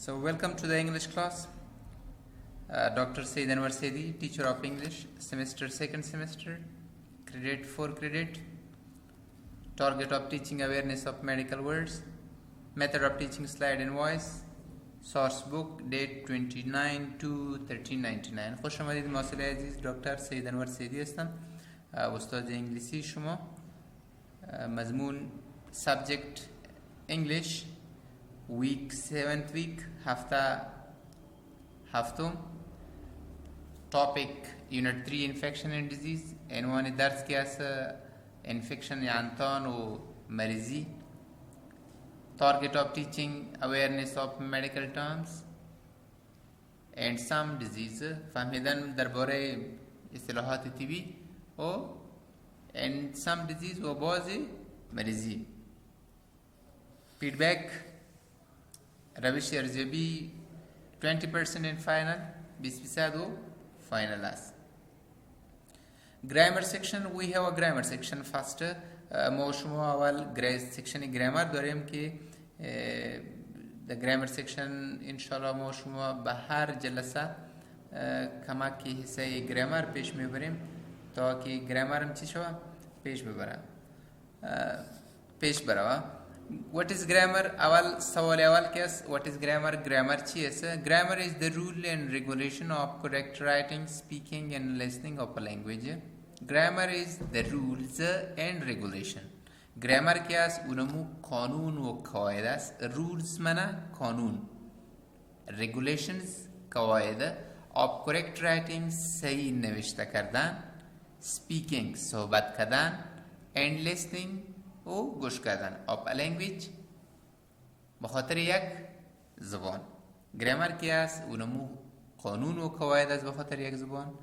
So welcome to the English class. Dr. Sayyid Anwar Saidi, teacher of English, second semester, credit 4 credit. Target of teaching awareness of medical words. Method of teaching slide and voice. Source book date 29/2/1399. خوش آمدید محصل عزیز. دکتر سید انور سیدی هستم، استاد انگلیسی شما. مضمون subject English week 7th week هفته هفتم. topic unit 3 infection and disease. عنوان درس क्या है infection या अंतन و मरीजी. target of teaching awareness of medical terms and some disease. فهمیدن درباره اصطلاحات طبی و and some disease و بعض مریضی. feedback روش ارزیابی 20% in final 20% و final است. grammar section we have a grammar section first. ما شما اول section grammar داریم که the grammar section انشالله ما شما به هر جلسه کمک حصه grammar پیش میبریم تا که grammar هم چی شود پیش بره. What is grammar? اول سوال اول کس what is grammar? grammar چی است؟ grammar is the rule and regulation of correct writing, speaking and listening of a language. grammar is the rules and regulation. grammar क्या است؟ اونمو قانون و قواعد است. rules معنی قانون، regulations قواعد، of correct writing صحیح نوشته کردن، speaking صحبت کردن and listening و گوش کردن of a language بخاطر یک زبان. grammar क्या است؟ اونمو قانون و قواعد است بخاطر یک زبان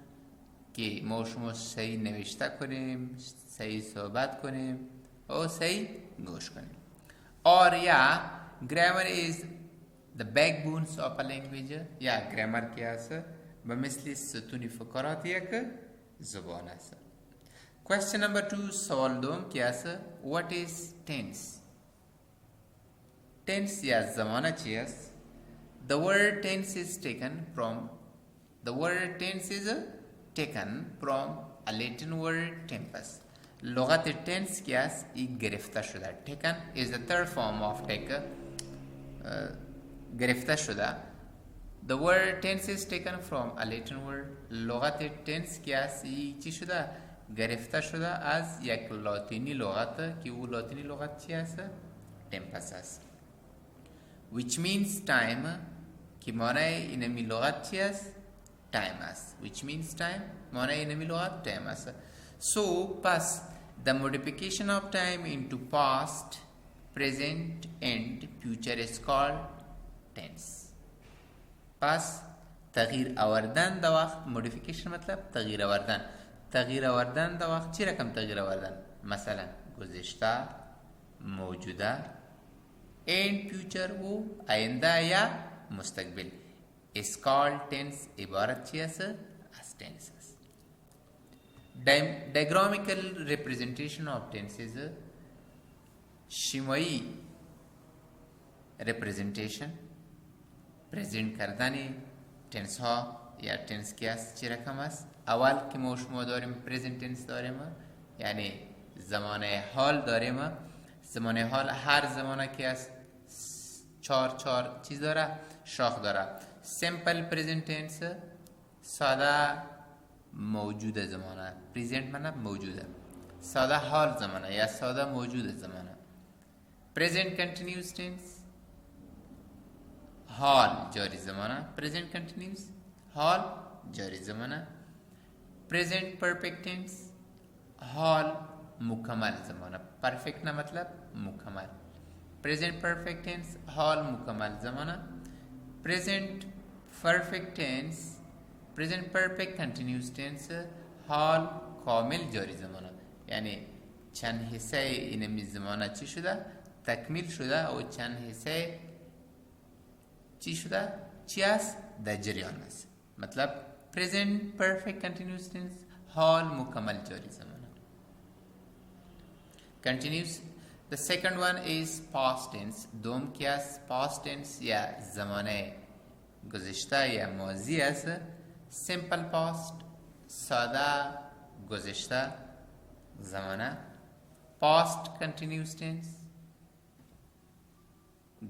که ما شما صحیح نوشته کنیم، صحیح صحبت کنیم و صحیح گوش کنیم. اور یا grammar is the backbones of a language. یا grammar क्या است؟ بمثل ستون فقرات یک زبان است. Question number 2 سوال دوم क्या است؟ What is tense? tense या زمانه چی است؟ The word tense is taken from a Latin word tempus. لغت tense क्या است؟ این گرفته شده. taken is the third form of take. گرفته شده. The word tense is taken from a Latin word. لغت tense क्या است؟ این چی شده؟ گرفته شده از یک لاتینی لغت که او لاتینی لغت چی است؟ tempus است. which means time که معنی اینمی لغت چی است؟ time است. which means time معنی اینمی لغت time است. so پس the modification of time into past, present and future is called tense. پس تغییر آوردن در وقت، modification مطلب تغییر آوردن در وقت. چی رقم تغییر آوردن؟ مثلا گذشته، موجوده and future و آینده یا مستقبل is called tense. عبارت چی است؟ از tense است. diagrammatic representation of tenses. شیمایی representation present کردن tense ها یا tense کی است؟ چی رقم است؟ اول که ما شما داریم present tense داریم، یعنی زمانه حال داریم. زمانه حال هر زمانه که است چار چیز داره، شاخ داره. simple present tense ساده موجود زمانه. present معنی موجوده. ساده حال زمانه یا ساده موجود زمانه. present continuous tense حال جاری زمانه. present continuous حال جاری زمانه. present perfect tense حال مکمل زمانه. perfect نه مطلب مکمل. present perfect tense حال مکمل زمانه. present perfect tense present perfect continuous tense حال کامل جاری زمانه. یعنی چند حصه اینمی زمانه چی شده؟ تکمیل شده و چند حصه چی شده؟ چی است؟ در جریان است. مطلب present perfect continuous tense حال مکمل جاری زمانه. continuous The second one is past tense. دوم کی است؟ past tense یا زمانه گذشته یا ماضی است. simple past ساده گذشته زمانه. past continuous tense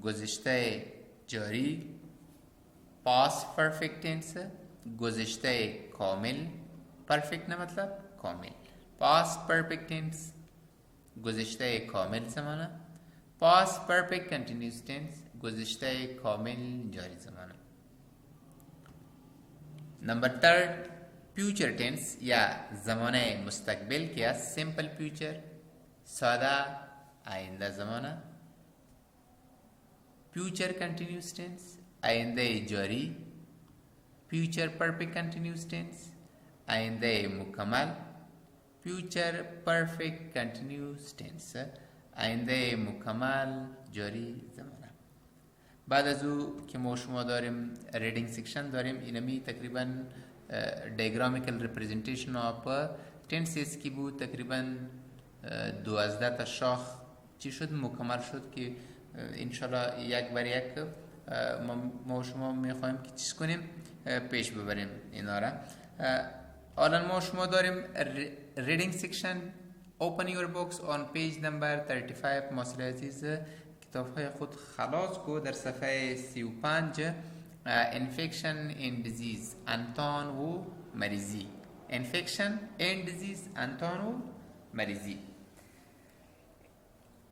گذشته جاری. past perfect tense گذشته کامل. perfect نه مطلب کامل. past perfect tense گذشته کامل زمانه. past perfect continuous tense گذشته کامل جاری زمانه. نمبر third future tense یا زمانه مستقبل که است. simple future ساده آینده زمانه. future continuous tense آینده جاری. future perfect continuous tense آینده مکمل. future perfect continuous tense آینده مکمل جاری زمانه. بعد از او که ما شما داریم ریدینگ سیکشن داریم. اینمی تقریبا diagramical representation of tenses کی بود. تقریبا 12 تا شاخ چی شد مکمل شد که انشالله یک بر یک ما شما میخوایم که چیز کنیم پیش ببریم اینا را. الان ما شما داریم reading section. open your books on page number 35. مسئله عزیز کتاب های خود خلاص کو در صفحه 35. infection and disease انتان و مریضی. infection and disease انتان و مریضی.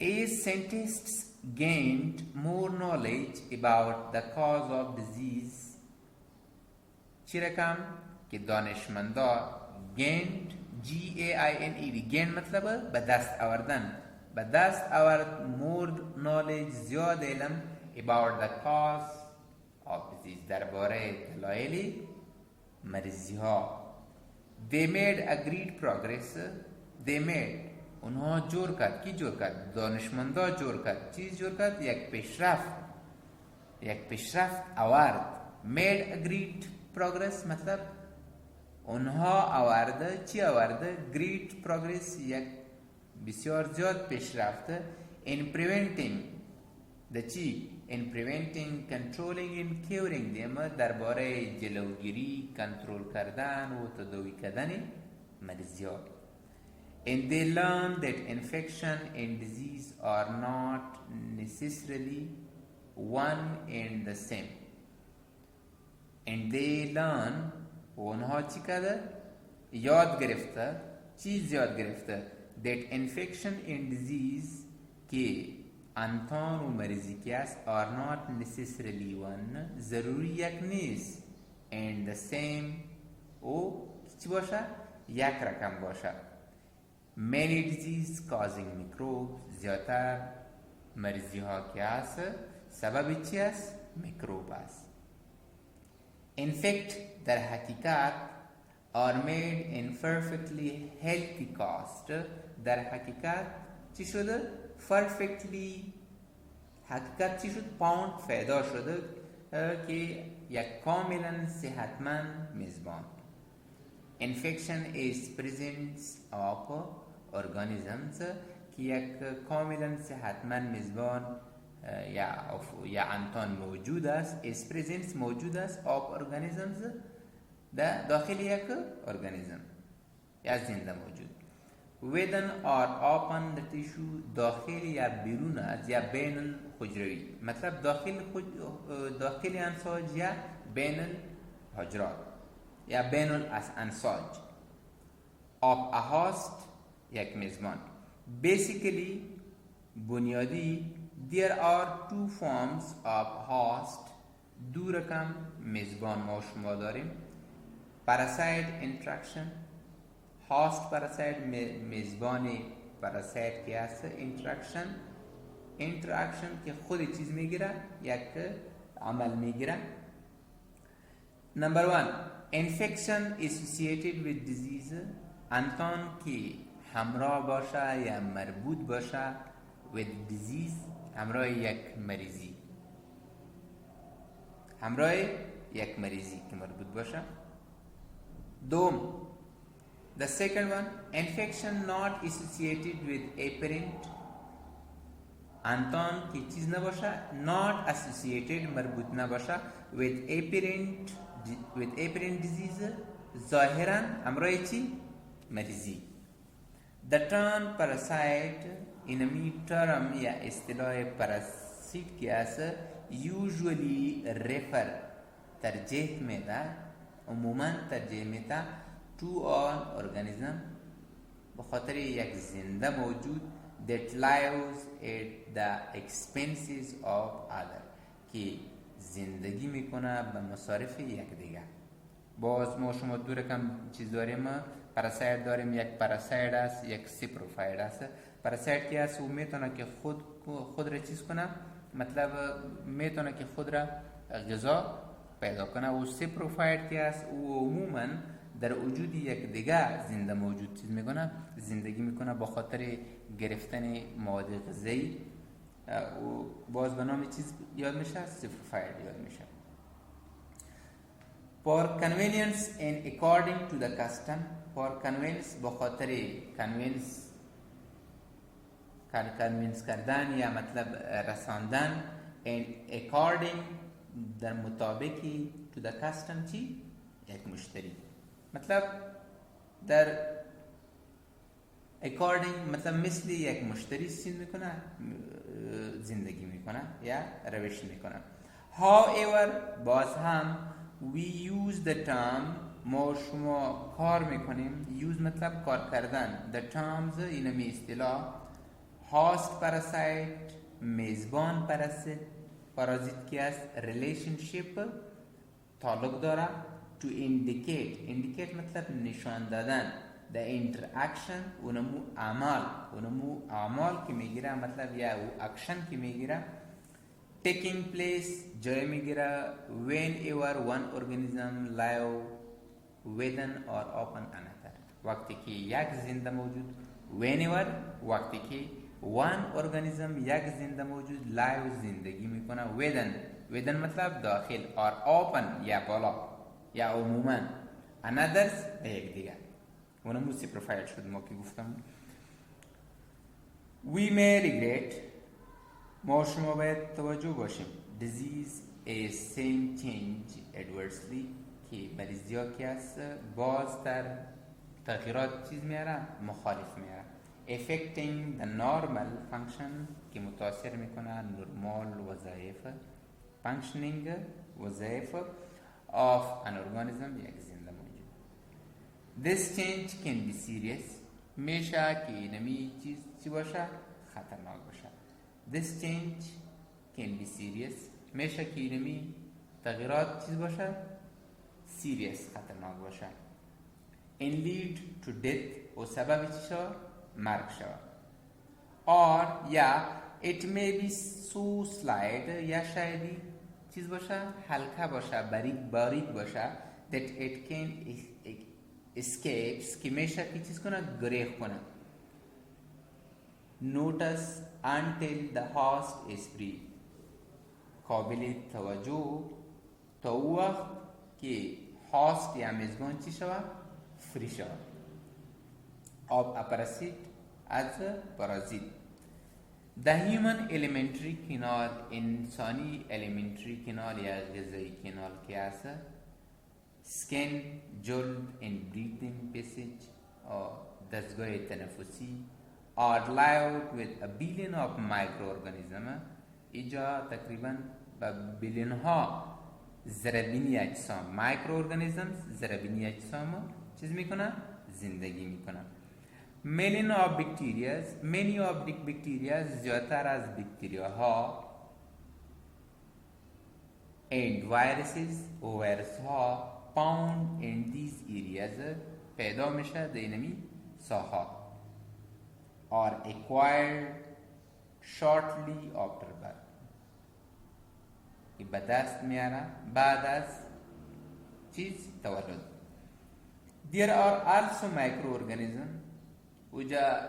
As scientists gained more knowledge about the cause of disease چی رقم که دانشمندا gained G-A-I-N-E gained مطلب به دست آوردن. به دست آورد more knowledge زیاد علم about the cause of disease درباره دلایل مریضی ها. they made a great progress. they made اونها جور کرد. کی جور کرد؟ دانشمندا جور کرد. چیز جور کرد؟ یک پیشرفت آورد. made a great progress مطلب اونها آورده. چی آورده؟ great progress یک بسیار زیاد پیشرفت. in preventing the چی؟ in preventing, controlling and curing them درباره جلوگیری، کنترل کردن و تداوی کردن مریضیات. And they learn that infection and disease are not necessarily one and the same. And they learn اونها چی کرده؟ یاد گرفته. چیز یاد گرفته؟ that infection and disease که انتان و مریضی که است are not necessarily one ضروری یک نیست. and the same او چی باشه؟ یک رقم باشه. many disease causing microbes زیادتر مریضی ها که است سبب چی است؟ میکروب است. in fact در حقیقت are made in perfectly healthy cast در حقیقت چی شده؟ perfectly حقیقت چی شد؟ پاوند پیدا شده که یک کاملا صحتمند میزبان. infection is presence of organisms که یک کاملا صحتمند میزبان یا انتان موجود است. is presence موجود است of organisms داخل یک ارگانیزم یا زنده موجود. within or open the tissue داخل یا بیرون از یا بین الحجروی مطلب داخل انساج یا بین الحجرات یا بین الانساج of a host یک میزبان. basically بنیادی there are two forms of host دو رقم میزبان ما شما داریم. parasite interaction host parasite میزبان parasite که هست. interaction که خود چیز میگیره یک عمل میگیره. number one infection associated with disease انتان که همراه باشه یا مربوط باشه with disease همراه یک مریضی که مربوط باشه. دوم the second one infection not associated with apparent انتان که چیز نباشه، not associated مربوط نباشه with apparent disease ظاهرا همراه چی؟ مریضی. The term parasite اینمی term یا اصطلاح پراسیت که است usually refer ترجیح میده، عموما ترجیح میده to an organism به خاطر یک زنده موجود that lives at the expenses of other که زندگی میکنه به مصارف یک دیگه. باز ما شما دو رقم چیز داریم، پراسایت داریم، یک پراسایت است، یک سپروفایت است. پراسایت که است او میتونه که خود را چیز کنه، مطلب میتونه که خود را غذا پیدا کنه. و سپروفایت که است او عموما در وجود یک دیگه زنده موجود چیز میکنه، زندگی میکنه با خاطر گرفتن مواد غذایی و باز به نام چیز یاد میشه، سپروفایت یاد میشه. For convenience and according to the custom. For convenience به خاطر convince کردن یا مطلب رساندن، and according در مطابقی to the custom چی؟ یک مشتری. مطلب در according مطلب مثل یک مشتری چیز میکنه، زندگی میکنه یا روش میکنه. However باز هم we use the term ما شما کار میکنیم، use مطلب کار کردن، the terms اینمی اصطلاح host parasite میزبان پارازیت که است relationship تعلق داره to indicate مطلب نشان دادن the interaction اونمو اعمال که میگیره، مطلب یا او اکشن که میگیره taking place جای میگیره whenever one organism live within or upon another. وقتی که یک زنده موجود whenever وقتی که one organism یک زنده موجود live زندگی میکنه within مطلب داخل or open یا بالا یا عموما another یک دیگر. اونم موسی پروفایل شد ما که گفتم. we may regret ما شما باید توجه باشیم disease is same change adversely که مریضی ها که هست باز در تغییرات چیز میاره، مخالف میاره. affecting the normal function که متاثر میکنه نرمال وظایف functioning وظایف of an organism یک زنده موجود. this change can be serious میشه که اینمی چیز چی باشه؟ خطرناک باشه. this change can be serious میشه که اینمی تغییرات چیز باشه؟ serious خطرناک باشه. and lead to death و سبب چی شود؟ مرگ شود. or یا it may be so slight یا شایدی چیز باشه؟ حلقه باشه، باریک باشه that it can escapes که میشه که چیز کنه؟ گریخ کنه. notice until the host is free قابل توجه تا وقت که هاست یا میزبان چی شود؟ فری شود. of a parasite as a parasite. the human elementary canal انسانی elementary canal یا غذایی canal که است skin جلد and breathing passage دستگاه تنفسی are live with a billion of microorganisms اینجا تقریبا با بیلیون ها ضربینی اجسام microorganisms ضربینی اجسام چیز میکنن؟ زندگی میکنن. many of bacteria زیادتر از بکتریاها and viruses و ویروس ها found in these areas پیدا میشه در اینمی ساحات are acquired shortly after birth که به دست میاره بعد از چیز تولد. there are also microorganisms وجا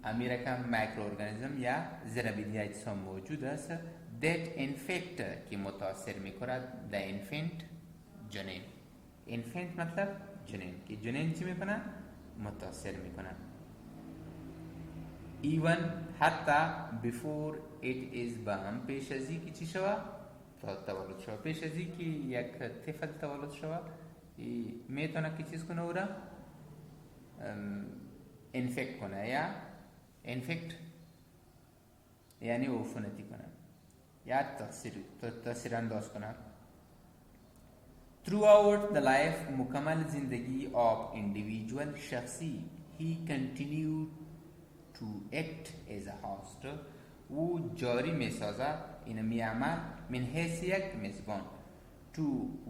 امیرکم microorganism یا ضربینی اجسام موجود است that infect که متاثر میکنه the infant جنین. infant مطلب جنین که جنین چی میکنه؟ متاثر میکنه. even حتی before it is born پیش از اینکه چی شوه تولد شوه پیش از اینکه یک طفل تولد شوه میتونه که چیز کنه او را انفکت کنه یا انفکت یعنی عفونتی کنه یا تاثیر انداز کنه. Throughout the life مکمل زندگی of individual شخصی he continued to act as a host او جاری می سازه این می عمل من حیث یک میزبان to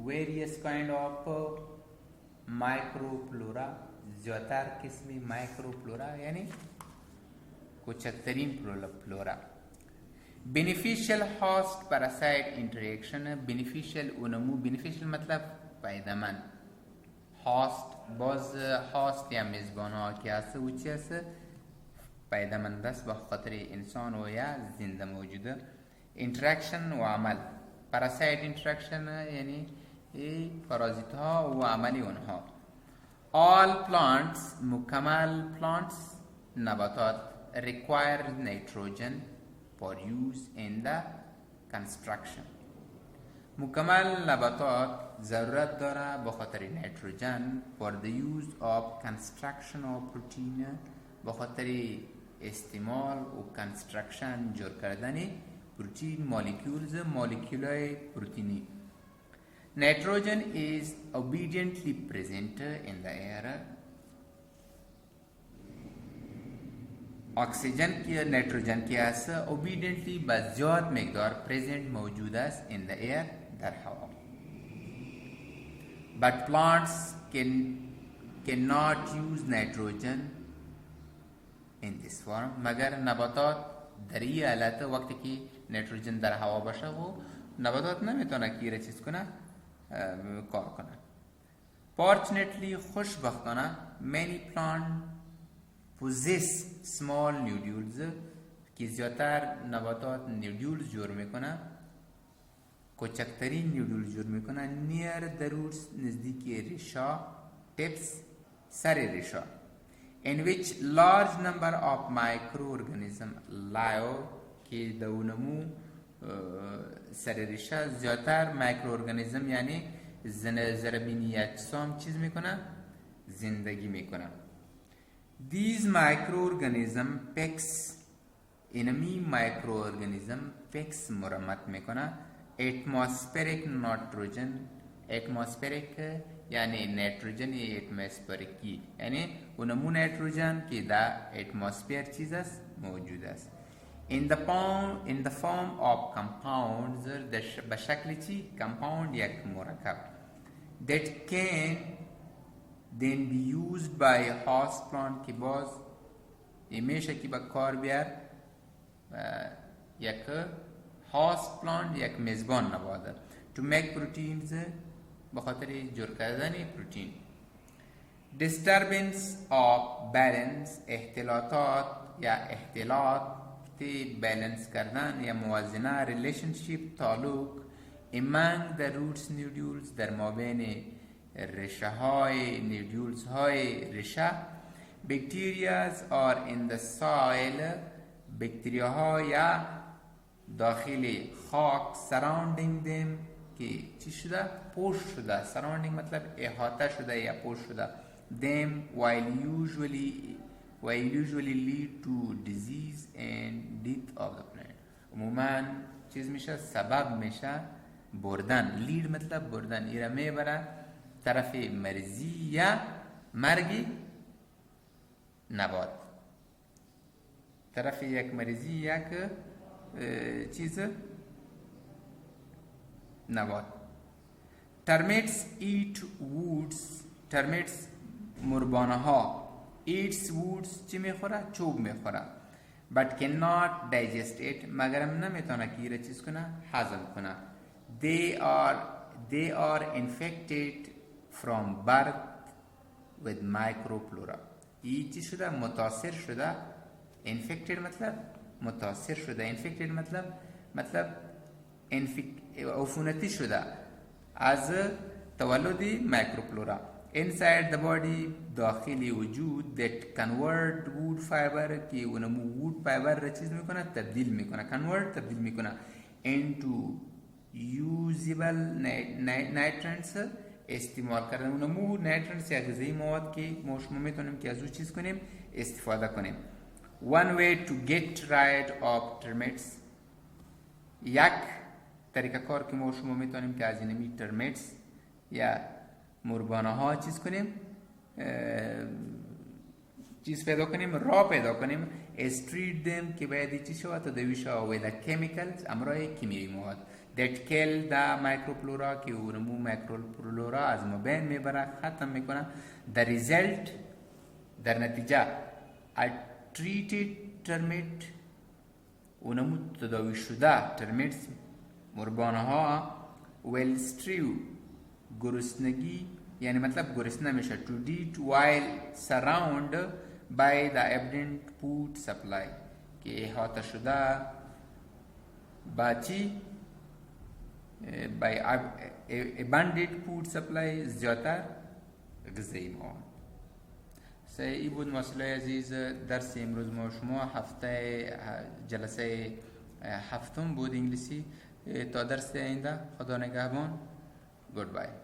various kind of microflora زیادتر قسم microflora یعنی کوچکترین فلورا. beneficial host parasite interaction beneficial اونمو beneficial مطلب فایده‌مند host باز host یا میزبان ها که هست و چی هست فایده‌مند است به خاطر انسان و یا زنده موجوده. interaction و عمل parasite interaction یعنی پارازیت ها و عملی اونها. all plants مکمل plants نباتات require nitrogen for use in the construction مکمل نباتات ضرورت داره به خاطر نیتروژن for the use of construction of protein به خاطر استعمال و construction جور کردن پروتین مولکولای پروتینی. nitrogen is obediently present in the air اکسیژن که نیتروژن که است obediently با زیاد مقدار present موجود است in the air در هوا. but plants cannot use nitrogen in this form مگر نباتات در این حالت وقتی که نیتروژن در هوا باشه و نباتات نمیتونه که چیز کنه کار کنه. fortunately خوشبختانه many plants possess small nodules که زیادتر نباتات نودولز جور میکنه کوچکترین نودولز جور میکنه near the roots نزدیک ریشا tips سر ریشا in which large number of microorganisms live که دونمو سر ریشا زیادتر مایکروارگانیزم یعنی زربینی اجسام چیز میکنه زندگی میکنه. these microorganisms pecks enemy microorganism pecks مرمت میکنه atmospheric nitrogen atmospheric یعنی نیتروژن اتمسفریکی یعنی اونمو نیتروژن که در اتمسفر چیز است موجود است. in the form of compounds به شکل چی compound یک مرکب that can then be used by host plant که باز میشه که با کار بیار یک host plant یک میزبان نباده to make proteins به خاطر جور کردن پروتین. disturbance of balance اختلاطات یا اختلاط بالانس کردن یا موازنه relationship تعلق among the roots nodules در مابین ریشه های نودولز های ریشه. bacteria are in the soil بکتریا ها یا داخل خاک surrounding them که چی شده پوش شده surrounding مطلب احاطه شده یا پوش شده them while usually lead to disease and death of the plant عموما چیز میشه سبب میشه بردن لید مطلب بردن ایره میبره طرف مرزی یا مرگ نبات طرف یک مرزی یک چیز نبات. termites eat woods termites مربانه ها eats woods چی میخوره چوب میخوره but cannot digest it مگرم نمیتونه که ایره چیز کنه هضم کنه. they are infected from birth with microflora ای چی شده متاثر شده infected مطلب متاثر شده infected مطلب عفونتی شده از تولد مایکروفلورا inside the body داخل وجود that convert wood fiber که اونمو wood fiber را چیز میکنه تبدیل میکنه convert تبدیل میکنه into usable nutrients استعمال کردن اونمو nutrients یا غذایی مواد که ما شما میتونیم که از او چیز کنیم استفاده کنیم. One way to get rid of termites یک طریقه کار که ما شما میتونیم که از اینمی termites یا مربانه ها چیز کنیم چیز پیدا کنیم را پیدا کنیم is treat them که باید چی شود تداوی شود with the chemicals امرای کیمیایی مواد that kill the microflora که اونمو مایکروفلورا از ما بین میبره ختم میکنه the result در نتیجه a treated termite اونمو تداوی شده termites مربانه ها will stew گرسنگی یعنی مطلب گرسنه میشه to eat while surrounded by the abundant food supply که احاطه شده با چی by abundant food supply زیادتر غذایی مواد. ای بود مسئله عزیز درس امروز ما شما هفته جلسه هفتم بود انگلیسی تا درس آینده خدا نگهبان. Goodbye.